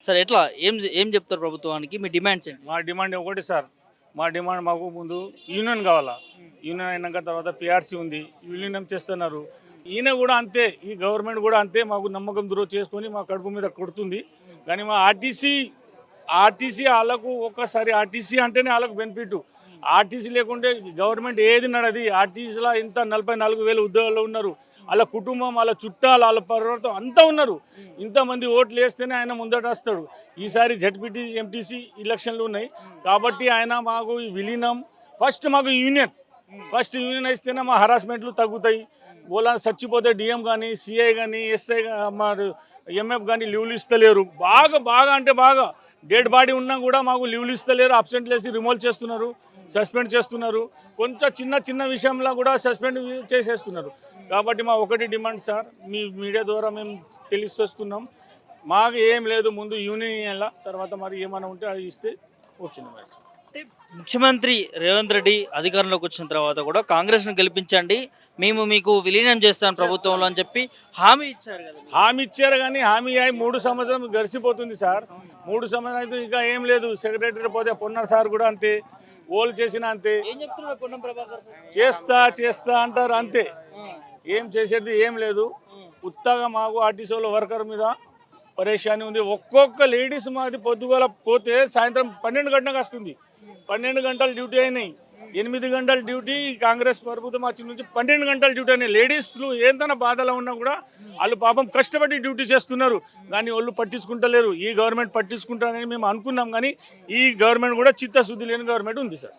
సరే ఎట్లా ఏం చెప్తారు ప్రభుత్వానికి? మీ డిమాండ్స్ ఏంటి? మా డిమాండ్ ఒకటి సార్. మా డిమాండ్ మాకు ముందు యూనియన్ కావాలా. యూనియన్ అయినాక తర్వాత పిఆర్సీ ఉంది. విలీనం చేస్తున్నారు. ఈయన కూడా అంతే, ఈ గవర్నమెంట్ కూడా అంతే మాకు నమ్మకం ద్రోహం చేసుకొని మా కడుపు మీద కొడుతుంది. కానీ మా ఆర్టీసీ వాళ్ళకు ఒక్కసారి ఆర్టీసీ అంటేనే వాళ్ళకు బెనిఫిట్. ఆర్టీసీ లేకుంటే గవర్నమెంట్ ఏది నడది. ఆర్టీసీలో ఇంత 44,000 ఉద్యోగాలు ఉన్నారు. వాళ్ళ కుటుంబం, వాళ్ళ చుట్టాలు, వాళ్ళ పర్వతం అంతా ఉన్నారు. ఇంతమంది ఓట్లు వేస్తేనే ఆయన ముందట వస్తాడు. ఈసారి జడ్పీటీ ఎంటీసీ ఎలక్షన్లు ఉన్నాయి కాబట్టి ఆయన మాకు ఈ విలీనం మాకు ఫస్ట్ యూనియన్ ఇస్తేనే మా హరాస్మెంట్లు తగ్గుతాయి. ఓలా చచ్చిపోతే డిఎం కానీ, సిఐ కానీ, ఎస్ఐ మరి ఎంఎఫ్ కానీ లీవ్లు ఇస్తలేరు. బాగా అంటే బాగా డెడ్ బాడీ ఉన్నా కూడా మాకు లీవ్లు ఇస్తలేరు. అబ్సెంట్ లేసి రిమూవ్ చేస్తున్నారు, సస్పెండ్ చేస్తున్నారు. కొంచెం చిన్న విషయంలో కూడా సస్పెండ్ చేసేస్తున్నారు. కాబట్టి మా ఒకటి డిమాండ్ సార్, మీ మీడియా ద్వారా మేము తెలియస్తున్నాం. మాకు ఏం లేదు, ముందు యూనియన్ తర్వాత మరి ఏమైనా ఉంటే అది ఇస్తే ఓకే మరి సార్. అంటే ముఖ్యమంత్రి రేవంత్ రెడ్డి అధికారంలోకి వచ్చిన తర్వాత కూడా కాంగ్రెస్ను గెలిపించండి, మేము మీకు విలీనం చేస్తాం ప్రభుత్వంలో అని చెప్పి హామీ ఇచ్చారు కదా. హామీ ఇచ్చారు కానీ హామీ అయి 3 సంవత్సరం గడిచిపోతుంది సార్. 3 సంవత్సరం అయితే ఇంకా ఏం లేదు. సెక్రటరీ పోతే పొన్నారు సార్ కూడా అంతే, ఓలు చేసిన అంతే, ఏం చెప్తున్నారు పొన్నం ప్రభాకర్ సార్? చేస్తా అంటారు అంతే. ఏం చేసేది ఏం లేదు. ఉత్తగా మాకు ఆర్టీసీలో వర్కర్ మీద పరేషాని ఉంది. ఒక్కొక్క లేడీస్ మాది పొద్దుగల పోతే సాయంత్రం 12 గంటలకు వస్తుంది. 12 గంటలు డ్యూటీ అయినాయి. 8 గంటల డ్యూటీ కాంగ్రెస్ ప్రభుత్వం వచ్చి నుంచి 12 గంటల డ్యూటీ అయినాయి. లేడీస్లు ఏంతన బాధలో ఉన్నా కూడా వాళ్ళు పాపం కష్టపడి డ్యూటీ చేస్తున్నారు. కానీ వాళ్ళు పట్టించుకుంటలేరు. ఈ గవర్నమెంట్ పట్టించుకుంటారని మేము అనుకున్నాం కానీ ఈ గవర్నమెంట్ కూడా చిత్తశుద్ధి లేని గవర్నమెంట్ ఉంది సార్.